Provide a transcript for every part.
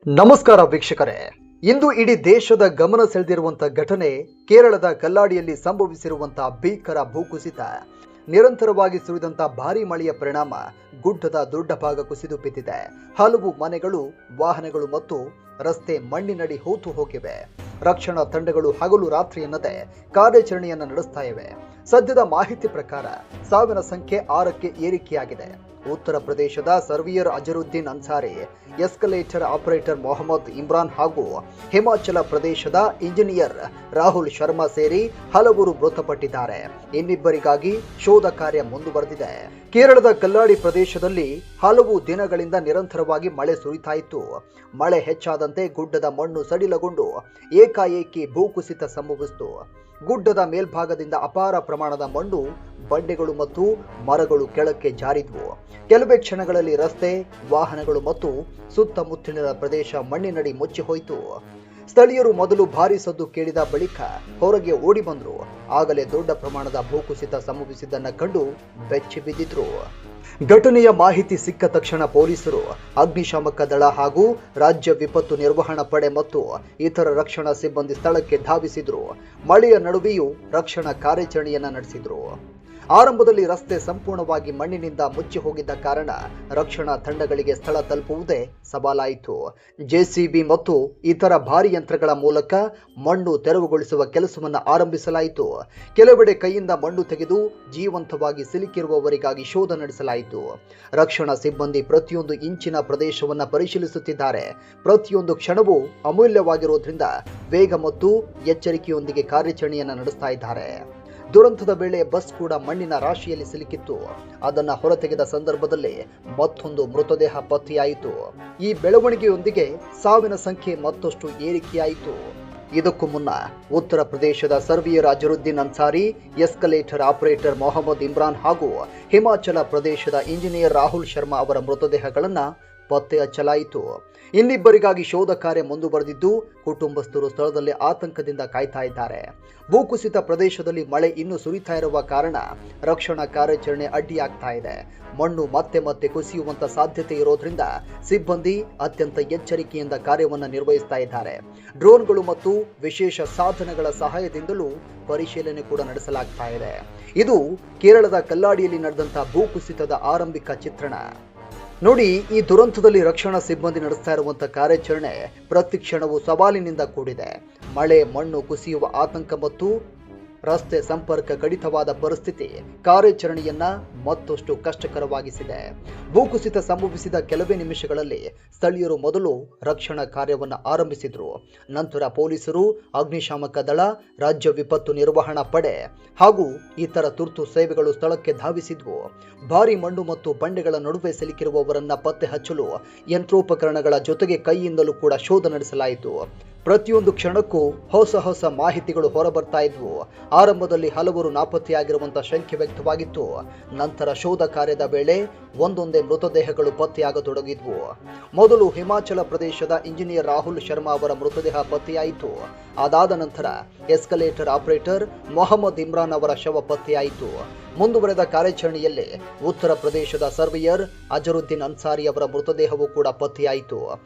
ನಮಸ್ಕಾರ ವೀಕ್ಷಕರೇ. ಇಂದು ಇಡೀ ದೇಶದ ಗಮನ ಸೆಳೆದಿರುವಂತಹ ಘಟನೆ ಕೇರಳದ ಕಲ್ಲಾಡಿಯಲ್ಲಿ ಸಂಭವಿಸಿರುವಂತಹ ಭೀಕರ ಭೂಕುಸಿತ. ನಿರಂತರವಾಗಿ ಸುರಿದಂತಹ ಭಾರೀ ಮಳೆಯ ಪರಿಣಾಮ ಗುಡ್ಡದ ದೊಡ್ಡ ಭಾಗ ಕುಸಿದು ಬಿದ್ದಿದೆ. ಹಲವು ಮನೆಗಳು, ವಾಹನಗಳು ಮತ್ತು ರಸ್ತೆ ಮಣ್ಣಿನಡಿ ಹೂತು ಹೋಗಿವೆ. ರಕ್ಷಣಾ ತಂಡಗಳು ಹಗಲು ರಾತ್ರಿ ಎನ್ನದೆ ಕಾರ್ಯಾಚರಣೆಯನ್ನು ನಡೆಸ್ತಾ ಇವೆ. ಸದ್ಯದ ಮಾಹಿತಿ ಪ್ರಕಾರ ಸಾವಿನ ಸಂಖ್ಯೆ 6ಕ್ಕೆ ಏರಿಕೆಯಾಗಿದೆ. ಉತ್ತರ ಪ್ರದೇಶದ ಸರ್ವಿಯರ್ ಅಜರುದ್ದೀನ್ ಅನ್ಸಾರಿ, ಎಸ್ಕಲೇಟರ್ ಆಪರೇಟರ್ ಮೊಹಮ್ಮದ್ ಇಮ್ರಾನ್ ಹಾಗೂ ಹಿಮಾಚಲ ಪ್ರದೇಶದ ಇಂಜಿನಿಯರ್ ರಾಹುಲ್ ಶರ್ಮಾ ಸೇರಿ ಹಲವರು ಮೃತಪಟ್ಟಿದ್ದಾರೆ. ಇನ್ನಿಬ್ಬರಿಗಾಗಿ ಶೋಧ ಕಾರ್ಯ ಮುಂದುವರೆದಿದೆ. ಕೇರಳದ ಕಲ್ಲಾಡಿ ಪ್ರದೇಶದಲ್ಲಿ ಹಲವು ದಿನಗಳಿಂದ ನಿರಂತರವಾಗಿ ಮಳೆ ಸುರಿತಾ ಇತ್ತು. ಮಳೆ ಹೆಚ್ಚಾದಂತೆ ಗುಡ್ಡದ ಮಣ್ಣು ಸಡಿಲಗೊಂಡು ಏಕಾಏಕಿ ಭೂಕುಸಿತ ಸಂಭವಿಸಿತು. ಗುಡ್ಡದ ಮೇಲ್ಭಾಗದಿಂದ ಅಪಾರ ಪ್ರಮಾಣದ ಮಣ್ಣು, ಬಂಡೆಗಳು ಮತ್ತು ಮರಗಳು ಕೆಳಕ್ಕೆ ಜಾರಿದ್ವು. ಕೆಲವೇ ಕ್ಷಣಗಳಲ್ಲಿ ರಸ್ತೆ, ವಾಹನಗಳು ಮತ್ತು ಸುತ್ತಮುತ್ತಲಿನ ಪ್ರದೇಶ ಮಣ್ಣಿನಡಿ ಮುಚ್ಚಿ ಹೋಯಿತು. ಸ್ಥಳೀಯರು ಮೊದಲು ಭಾರೀ ಸದ್ದು ಕೇಳಿದ ಬಳಿಕ ಹೊರಗೆ ಓಡಿ ಬಂದರು. ಆಗಲೇ ದೊಡ್ಡ ಪ್ರಮಾಣದ ಭೂಕುಸಿತ ಸಂಭವಿಸಿದ್ದನ್ನು ಕಂಡು ಬೆಚ್ಚಿ ಬಿದ್ದಿದ್ರು. ಘಟನೆಯ ಮಾಹಿತಿ ಸಿಕ್ಕ ತಕ್ಷಣ ಪೊಲೀಸರು, ಅಗ್ನಿಶಾಮಕ ದಳ ಹಾಗೂ ರಾಜ್ಯ ವಿಪತ್ತು ನಿರ್ವಹಣಾ ಪಡೆ ಮತ್ತು ಇತರ ರಕ್ಷಣಾ ಸಿಬ್ಬಂದಿ ಸ್ಥಳಕ್ಕೆ ಧಾವಿಸಿದ್ರು. ಮಳೆಯ ನಡುವೆಯೂ ರಕ್ಷಣಾ ಕಾರ್ಯಾಚರಣೆಯನ್ನ ನಡೆಸಿದ್ರು. ಆರಂಭದಲ್ಲಿ ರಸ್ತೆ ಸಂಪೂರ್ಣವಾಗಿ ಮಣ್ಣಿನಿಂದ ಮುಚ್ಚಿ ಹೋಗಿದ್ದ ಕಾರಣ ರಕ್ಷಣಾ ತಂಡಗಳಿಗೆ ಸ್ಥಳ ತಲುಪುವುದೇ ಸವಾಲಾಯಿತು. ಜೆಸಿಬಿ ಮತ್ತು ಇತರ ಭಾರಿ ಯಂತ್ರಗಳ ಮೂಲಕ ಮಣ್ಣು ತೆರವುಗೊಳಿಸುವ ಕೆಲಸವನ್ನು ಆರಂಭಿಸಲಾಯಿತು. ಕೆಲವೆಡೆ ಕೈಯಿಂದ ಮಣ್ಣು ತೆಗೆದು ಜೀವಂತವಾಗಿ ಸಿಲುಕಿರುವವರಿಗಾಗಿ ಶೋಧ ನಡೆಸಲಾಯಿತು. ರಕ್ಷಣಾ ಸಿಬ್ಬಂದಿ ಪ್ರತಿಯೊಂದು ಇಂಚಿನ ಪ್ರದೇಶವನ್ನು ಪರಿಶೀಲಿಸುತ್ತಿದ್ದಾರೆ. ಪ್ರತಿಯೊಂದು ಕ್ಷಣವೂ ಅಮೂಲ್ಯವಾಗಿರುವುದರಿಂದ ವೇಗ ಮತ್ತು ಎಚ್ಚರಿಕೆಯೊಂದಿಗೆ ಕಾರ್ಯಾಚರಣೆಯನ್ನು ನಡೆಸ್ತಾ ಇದ್ದಾರೆ. ದುರಂತದ ವೇಳೆ ಬಸ್ ಕೂಡ ಮಣ್ಣಿನ ರಾಶಿಯಲ್ಲಿ ಸಿಲುಕಿತ್ತು. ಅದನ್ನ ಹೊರತೆಗೆದ ಸಂದರ್ಭದಲ್ಲಿ ಮತ್ತೊಂದು ಮೃತದೇಹ ಪತ್ತೆಯಾಯಿತು. ಈ ಬೆಳವಣಿಗೆಯೊಂದಿಗೆ ಸಾವಿನ ಸಂಖ್ಯೆ ಮತ್ತಷ್ಟು ಏರಿಕೆಯಾಯಿತು. ಇದಕ್ಕೂ ಮುನ್ನ ಉತ್ತರ ಪ್ರದೇಶದ ಸರ್ವಿಯರ್ ಅಜರುದ್ದೀನ್ ಅನ್ಸಾರಿ, ಎಸ್ಕಲೇಟರ್ ಆಪರೇಟರ್ ಮೊಹಮ್ಮದ್ ಇಮ್ರಾನ್ ಹಾಗೂ ಹಿಮಾಚಲ ಪ್ರದೇಶದ ಇಂಜಿನಿಯರ್ ರಾಹುಲ್ ಶರ್ಮಾ ಅವರ ಮೃತದೇಹಗಳನ್ನು ಪತ್ತೆ ಹಚ್ಚಲಾಯಿತು. ಇನ್ನಿಬ್ಬರಿಗಾಗಿ ಶೋಧ ಕಾರ್ಯ ಮುಂದುವರೆದಿದ್ದು, ಕುಟುಂಬಸ್ಥರು ಸ್ಥಳದಲ್ಲಿ ಆತಂಕದಿಂದ ಕಾಯ್ತಾ ಇದ್ದಾರೆ. ಭೂಕುಸಿತ ಪ್ರದೇಶದಲ್ಲಿ ಮಳೆ ಇನ್ನೂ ಸುರಿತಾ ಇರುವ ಕಾರಣ ರಕ್ಷಣಾ ಕಾರ್ಯಾಚರಣೆ ಅಡ್ಡಿಯಾಗ್ತಾ ಇದೆ. ಮಣ್ಣು ಮತ್ತೆ ಮತ್ತೆ ಕುಸಿಯುವಂತ ಸಾಧ್ಯತೆ ಇರೋದ್ರಿಂದ ಸಿಬ್ಬಂದಿ ಅತ್ಯಂತ ಎಚ್ಚರಿಕೆಯಿಂದ ಕಾರ್ಯವನ್ನು ನಿರ್ವಹಿಸ್ತಾ ಇದ್ದಾರೆ. ಡ್ರೋನ್ಗಳು ಮತ್ತು ವಿಶೇಷ ಸಾಧನಗಳ ಸಹಾಯದಿಂದಲೂ ಪರಿಶೀಲನೆ ಕೂಡ ನಡೆಸಲಾಗ್ತಾ ಇದೆ. ಇದು ಕೇರಳದ ಕಲ್ಲಾಡಿಯಲ್ಲಿ ನಡೆದಂತಹ ಭೂಕುಸಿತದ ಆರಂಭಿಕ ಚಿತ್ರಣ. ನೋಡಿ, ಈ ದುರಂತದಲ್ಲಿ ರಕ್ಷಣಾ ಸಿಬ್ಬಂದಿ ನಡೆಸ್ತಾ ಇರುವಂತಹ ಕಾರ್ಯಾಚರಣೆ ಪ್ರತಿ ಕ್ಷಣವೂ ಸವಾಲಿನಿಂದ ಕೂಡಿದೆ. ಮಳೆ, ಮಣ್ಣು ಕುಸಿಯುವ ಆತಂಕ ಮತ್ತು ರಸ್ತೆ ಸಂಪರ್ಕ ಕಡಿತವಾದ ಪರಿಸ್ಥಿತಿ ಕಾರ್ಯಾಚರಣೆಯನ್ನ ಮತ್ತಷ್ಟು ಕಷ್ಟಕರವಾಗಿಸಿದೆ. ಭೂಕುಸಿತ ಸಂಭವಿಸಿದ ಕೆಲವೇ ನಿಮಿಷಗಳಲ್ಲಿ ಸ್ಥಳೀಯರು ಮೊದಲು ರಕ್ಷಣಾ ಕಾರ್ಯವನ್ನು ಆರಂಭಿಸಿದ್ರು. ನಂತರ ಪೊಲೀಸರು, ಅಗ್ನಿಶಾಮಕ ದಳ, ರಾಜ್ಯ ವಿಪತ್ತು ನಿರ್ವಹಣಾ ಪಡೆ ಹಾಗೂ ಇತರ ತುರ್ತು ಸೇವೆಗಳು ಸ್ಥಳಕ್ಕೆ ಧಾವಿಸಿದ್ವು. ಭಾರೀ ಮಣ್ಣು ಮತ್ತು ಬಂಡೆಗಳ ನಡುವೆ ಸಿಲುಕಿರುವವರನ್ನ ಪತ್ತೆ ಹಚ್ಚಲು ಯಂತ್ರೋಪಕರಣಗಳ ಜೊತೆಗೆ ಕೈಯಿಂದಲೂ ಕೂಡ ಶೋಧ ನಡೆಸಲಾಯಿತು. ಪ್ರತಿಯೊಂದು ಕ್ಷಣಕ್ಕೂ ಹೊಸ ಮಾಹಿತಿಗಳು ಹೊರಬರ್ತಾ ಇದ್ವು. ಆರಂಭದಲ್ಲಿ ಹಲವರು ನಾಪತ್ತೆಯಾಗಿರುವಂತಹ ಶಂಕೆ ವ್ಯಕ್ತವಾಗಿತ್ತು. ನಂತರ ಶೋಧ ಕಾರ್ಯದ ವೇಳೆ ಒಂದೊಂದೇ ಮೃತದೇಹಗಳು ಪತ್ತೆಯಾಗತೊಡಗಿದ್ವು. ಮೊದಲು ಹಿಮಾಚಲ ಪ್ರದೇಶದ ಇಂಜಿನಿಯರ್ ರಾಹುಲ್ ಶರ್ಮಾ ಅವರ ಮೃತದೇಹ ಪತ್ತೆಯಾಯಿತು. ಅದಾದ ನಂತರ ಎಸ್ಕಲೇಟರ್ ಆಪರೇಟರ್ ಮೊಹಮ್ಮದ್ ಇಮ್ರಾನ್ ಅವರ ಶವ ಪತ್ತೆಯಾಯಿತು. ಮುಂದುವರೆದ ಕಾರ್ಯಾಚರಣೆಯಲ್ಲಿ ಉತ್ತರ ಪ್ರದೇಶದ ಸರ್ವಿಯರ್ ಅಜರುದ್ದೀನ್ ಅನ್ಸಾರಿ ಅವರ ಮೃತದೇಹವೂ ಕೂಡ ಪತ್ತೆಯಾಯಿತು.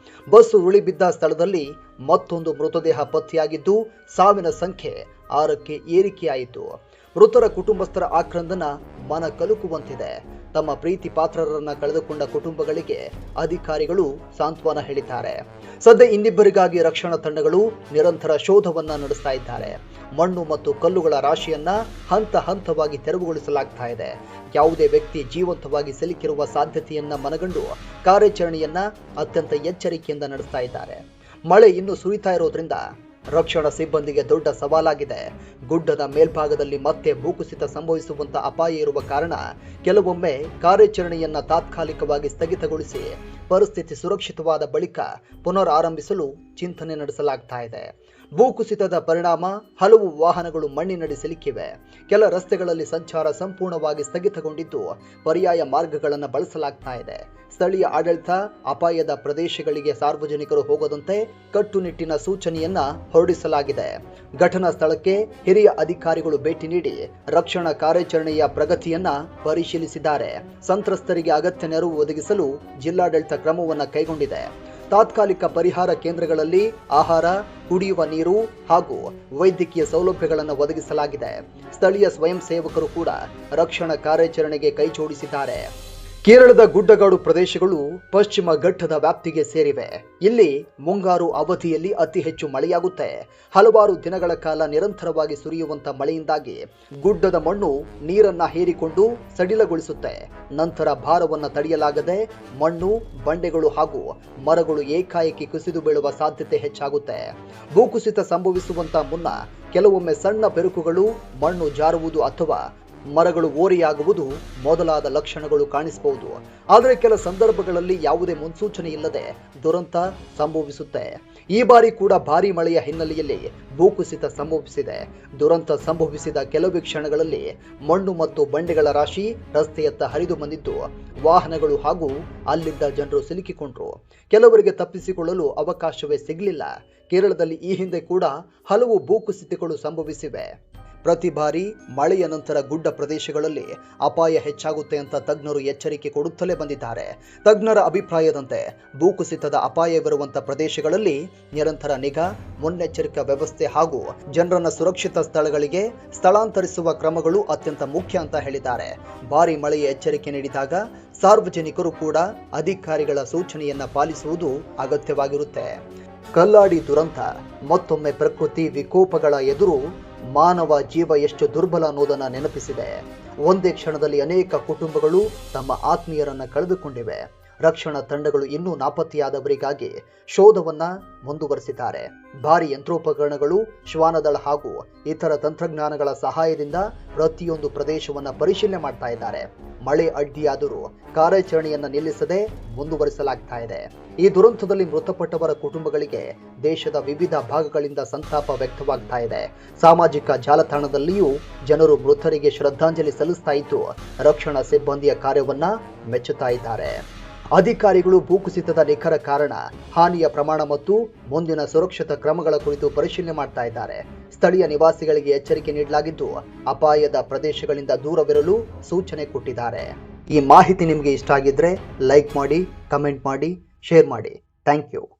ಬಸ್ ಉಳಿಬಿದ್ದ ಸ್ಥಳದಲ್ಲಿ ಮತ್ತೊಂದು ಮೃತದೇಹ ಪತ್ತೆಯಾಗಿದ್ದು, ಸಾವಿನ ಸಂಖ್ಯೆ 6ಕ್ಕೆ ಏರಿಕೆಯಾಯಿತು. ಮೃತರ ಕುಟುಂಬಸ್ಥರ ಆಕ್ರಂದನ ಮನ ಕಲುಕುವಂತಿದೆ. ತಮ್ಮ ಪ್ರೀತಿ ಪಾತ್ರರನ್ನ ಕಳೆದುಕೊಂಡ ಕುಟುಂಬಗಳಿಗೆ ಅಧಿಕಾರಿಗಳು ಸಾಂತ್ವನ ಹೇಳಿದ್ದಾರೆ. ಸದ್ಯ ಇನ್ನಿಬ್ಬರಿಗಾಗಿ ರಕ್ಷಣಾ ತಂಡಗಳು ನಿರಂತರ ಶೋಧವನ್ನ ನಡೆಸ್ತಾ ಇದ್ದಾರೆ. ಮಣ್ಣು ಮತ್ತು ಕಲ್ಲುಗಳ ರಾಶಿಯನ್ನ ಹಂತ ಹಂತವಾಗಿ ತೆರವುಗೊಳಿಸಲಾಗ್ತಾ ಇದೆ. ಯಾವುದೇ ವ್ಯಕ್ತಿ ಜೀವಂತವಾಗಿ ಸಿಲುಕಿರುವ ಸಾಧ್ಯತೆಯನ್ನ ಮನಗಂಡು ಕಾರ್ಯಾಚರಣೆಯನ್ನ ಅತ್ಯಂತ ಎಚ್ಚರಿಕೆಯಿಂದ ನಡೆಸ್ತಾ ಇದ್ದಾರೆ. ಮಳೆ ಇನ್ನೂ ಸುರಿತಾ ಇರೋದ್ರಿಂದ ರಕ್ಷಣಾ ಸಿಬ್ಬಂದಿಗೆ ದೊಡ್ಡ ಸವಾಲಾಗಿದೆ. ಗುಡ್ಡದ ಮೇಲ್ಭಾಗದಲ್ಲಿ ಮತ್ತೆ ಭೂಕುಸಿತ ಸಂಭವಿಸುವಂತ ಅಪಾಯ ಇರುವ ಕಾರಣ ಕೆಲವೊಮ್ಮೆ ಕಾರ್ಯಾಚರಣೆಯನ್ನ ತಾತ್ಕಾಲಿಕವಾಗಿ ಸ್ಥಗಿತಗೊಳಿಸಿ ಪರಿಸ್ಥಿತಿ ಸುರಕ್ಷಿತವಾದ ಬಳಿಕ ಪುನರ್ ಆರಂಭಿಸಲು ಚಿಂತನೆ ನಡೆಸಲಾಗ್ತಾ ಇದೆ. ಭೂಕುಸಿತದ ಪರಿಣಾಮ ಹಲವು ವಾಹನಗಳು ಮಣ್ಣಿನಡಿ ಸಿಲುಕಿವೆ. ಕೆಲ ರಸ್ತೆಗಳಲ್ಲಿ ಸಂಚಾರ ಸಂಪೂರ್ಣವಾಗಿ ಸ್ಥಗಿತಗೊಂಡಿದ್ದು, ಪರ್ಯಾಯ ಮಾರ್ಗಗಳನ್ನು ಬಳಸಲಾಗ್ತಾ ಇದೆ. ಸ್ಥಳೀಯ ಆಡಳಿತ ಅಪಾಯದ ಪ್ರದೇಶಗಳಿಗೆ ಸಾರ್ವಜನಿಕರು ಹೋಗದಂತೆ ಕಟ್ಟುನಿಟ್ಟಿನ ಸೂಚನೆಯನ್ನ ಹೊರಡಿಸಲಾಗಿದೆ. ಘಟನಾ ಸ್ಥಳಕ್ಕೆ ಹಿರಿಯ ಅಧಿಕಾರಿಗಳು ಭೇಟಿ ನೀಡಿ ರಕ್ಷಣಾ ಕಾರ್ಯಾಚರಣೆಯ ಪ್ರಗತಿಯನ್ನ ಪರಿಶೀಲಿಸಿದ್ದಾರೆ. ಸಂತ್ರಸ್ತರಿಗೆ ಅಗತ್ಯ ನೆರವು ಒದಗಿಸಲು ಜಿಲ್ಲಾಡಳಿತ ಕ್ರಮವನ್ನು ಕೈಗೊಂಡಿದೆ. ತಾತ್ಕಾಲಿಕ ಪರಿಹಾರ ಕೇಂದ್ರಗಳಲ್ಲಿ ಆಹಾರ, ಕುಡಿಯುವ ನೀರು ಹಾಗೂ ವೈದ್ಯಕೀಯ ಸೌಲಭ್ಯಗಳನ್ನು ಒದಗಿಸಲಾಗಿದೆ. ಸ್ಥಳೀಯ ಸ್ವಯಂ ಸೇವಕರು ಕೂಡ ರಕ್ಷಣಾ ಕಾರ್ಯಾಚರಣೆಗೆ ಕೈಜೋಡಿಸಿದ್ದಾರೆ. ಕೇರಳದ ಗುಡ್ಡಗಾಡು ಪ್ರದೇಶಗಳು ಪಶ್ಚಿಮ ಘಟ್ಟದ ವ್ಯಾಪ್ತಿಗೆ ಸೇರಿವೆ. ಇಲ್ಲಿ ಮುಂಗಾರು ಅವಧಿಯಲ್ಲಿ ಅತಿ ಹೆಚ್ಚು ಮಳೆಯಾಗುತ್ತೆ. ಹಲವಾರು ದಿನಗಳ ಕಾಲ ನಿರಂತರವಾಗಿ ಸುರಿಯುವಂತ ಮಳೆಯಿಂದಾಗಿ ಗುಡ್ಡದ ಮಣ್ಣು ನೀರನ್ನ ಹೀರಿಕೊಂಡು ಸಡಿಲಗೊಳಿಸುತ್ತೆ. ನಂತರ ಭಾರವನ್ನ ತಡೆಯಲಾಗದೆ ಮಣ್ಣು, ಬಂಡೆಗಳು ಹಾಗೂ ಮರಗಳು ಏಕಾಏಕಿ ಕುಸಿದು ಬೀಳುವ ಸಾಧ್ಯತೆ ಹೆಚ್ಚಾಗುತ್ತೆ. ಭೂಕುಸಿತ ಸಂಭವಿಸುವಂತ ಮುನ್ನ ಕೆಲವೊಮ್ಮೆ ಸಣ್ಣ ಬೆರುಕುಗಳು, ಮಣ್ಣು ಜಾರುವುದು ಅಥವಾ ಮರಗಳು ಓರೆಯಾಗುವುದು ಮೊದಲಾದ ಲಕ್ಷಣಗಳು ಕಾಣಿಸಬಹುದು. ಆದರೆ ಕೆಲ ಸಂದರ್ಭಗಳಲ್ಲಿ ಯಾವುದೇ ಮುನ್ಸೂಚನೆ ಇಲ್ಲದೆ ದುರಂತ ಸಂಭವಿಸುತ್ತೆ. ಈ ಬಾರಿ ಕೂಡ ಭಾರೀ ಮಳೆಯ ಹಿನ್ನೆಲೆಯಲ್ಲಿ ಭೂಕುಸಿತ ಸಂಭವಿಸಿದೆ. ದುರಂತ ಸಂಭವಿಸಿದ ಕೆಲವೇ ಕ್ಷಣಗಳಲ್ಲಿ ಮಣ್ಣು ಮತ್ತು ಬಂಡೆಗಳ ರಾಶಿ ರಸ್ತೆಯತ್ತ ಹರಿದು ಬಂದಿದ್ದು ವಾಹನಗಳು ಹಾಗೂ ಅಲ್ಲಿದ್ದ ಜನರು ಸಿಲುಕಿಕೊಂಡ್ರು. ಕೆಲವರಿಗೆ ತಪ್ಪಿಸಿಕೊಳ್ಳಲು ಅವಕಾಶವೇ ಸಿಗಲಿಲ್ಲ. ಕೇರಳದಲ್ಲಿ ಈ ಹಿಂದೆ ಕೂಡ ಹಲವು ಭೂಕುಸಿತಗಳು ಸಂಭವಿಸಿವೆ. ಪ್ರತಿ ಬಾರಿ ಮಳೆಯ ನಂತರ ಗುಡ್ಡ ಪ್ರದೇಶಗಳಲ್ಲಿ ಅಪಾಯ ಹೆಚ್ಚಾಗುತ್ತೆ ಅಂತ ತಜ್ಞರು ಎಚ್ಚರಿಕೆ ಕೊಡುತ್ತಲೇ ಬಂದಿದ್ದಾರೆ. ತಜ್ಞರ ಅಭಿಪ್ರಾಯದಂತೆ ಭೂಕುಸಿತದ ಅಪಾಯವಿರುವಂತ ಪ್ರದೇಶಗಳಲ್ಲಿ ನಿರಂತರ ನಿಗಾ, ಮುನ್ನೆಚ್ಚರಿಕಾ ವ್ಯವಸ್ಥೆ ಹಾಗೂ ಜನರನ್ನ ಸುರಕ್ಷಿತ ಸ್ಥಳಗಳಿಗೆ ಸ್ಥಳಾಂತರಿಸುವ ಕ್ರಮಗಳು ಅತ್ಯಂತ ಮುಖ್ಯ ಅಂತ ಹೇಳಿದ್ದಾರೆ. ಭಾರಿ ಮಳೆಯ ಎಚ್ಚರಿಕೆ ನೀಡಿದಾಗ ಸಾರ್ವಜನಿಕರು ಕೂಡ ಅಧಿಕಾರಿಗಳ ಸೂಚನೆಯನ್ನ ಪಾಲಿಸುವುದು ಅಗತ್ಯವಾಗಿರುತ್ತೆ. ಕಲ್ಲಾಡಿ ದುರಂತ ಮತ್ತೊಮ್ಮೆ ಪ್ರಕೃತಿ ವಿಕೋಪಗಳ ಎದುರು ಮಾನವ ಜೀವ ಎಷ್ಟು ದುರ್ಬಲ ಅನ್ನೋದನ್ನ ನೆನಪಿಸಿದೆ. ಒಂದೇ ಕ್ಷಣದಲ್ಲಿ ಅನೇಕ ಕುಟುಂಬಗಳು ತಮ್ಮ ಆತ್ಮೀಯರನ್ನ ಕಳೆದುಕೊಂಡಿವೆ. ರಕ್ಷಣಾ ತಂಡಗಳು ಇನ್ನೂ ನಾಪತ್ತೆಯಾದವರಿಗಾಗಿ ಶೋಧವನ್ನ ಮುಂದುವರೆಸಿದ್ದಾರೆ. ಭಾರಿ ಯಂತ್ರೋಪಕರಣಗಳು, ಶ್ವಾನದಳ ಹಾಗೂ ಇತರ ತಂತ್ರಜ್ಞಾನಗಳ ಸಹಾಯದಿಂದ ಪ್ರತಿಯೊಂದು ಪ್ರದೇಶವನ್ನ ಪರಿಶೀಲನೆ ಮಾಡ್ತಾ ಇದ್ದಾರೆ. ಮಳೆ ಅಡ್ಡಿಯಾದರೂ ಕಾರ್ಯಾಚರಣೆಯನ್ನ ನಿಲ್ಲಿಸದೆ ಮುಂದುವರಿಸಲಾಗ್ತಾ ಇದೆ. ಈ ದುರಂತದಲ್ಲಿ ಮೃತಪಟ್ಟವರ ಕುಟುಂಬಗಳಿಗೆ ದೇಶದ ವಿವಿಧ ಭಾಗಗಳಿಂದ ಸಂತಾಪ ವ್ಯಕ್ತವಾಗ್ತಾ ಇದೆ. ಸಾಮಾಜಿಕ ಜಾಲತಾಣದಲ್ಲಿಯೂ ಜನರು ಮೃತರಿಗೆ ಶ್ರದ್ಧಾಂಜಲಿ ಸಲ್ಲಿಸ್ತಾ ಇದ್ದು ರಕ್ಷಣಾ ಸಿಬ್ಬಂದಿಯ ಕಾರ್ಯವನ್ನ ಮೆಚ್ಚುತ್ತಾ ಇದ್ದಾರೆ. ಅಧಿಕಾರಿಗಳು ಭೂಕುಸಿತದ ನಿಖರ ಕಾರಣ, ಹಾನಿಯ ಪ್ರಮಾಣ ಮತ್ತು ಮುಂದಿನ ಸುರಕ್ಷತಾ ಕ್ರಮಗಳ ಕುರಿತು ಪರಿಶೀಲನೆ ಮಾಡ್ತಾ ಇದ್ದಾರೆ. ಸ್ಥಳೀಯ ನಿವಾಸಿಗಳಿಗೆ ಎಚ್ಚರಿಕೆ ನೀಡಲಾಗಿದ್ದು ಅಪಾಯದ ಪ್ರದೇಶಗಳಿಂದ ದೂರವಿರಲು ಸೂಚನೆ ಕೊಟ್ಟಿದ್ದಾರೆ. ಈ ಮಾಹಿತಿ ನಿಮಗೆ ಇಷ್ಟ ಆಗಿದ್ರೆ ಲೈಕ್ ಮಾಡಿ, ಕಮೆಂಟ್ ಮಾಡಿ, ಶೇರ್ ಮಾಡಿ. Thank you.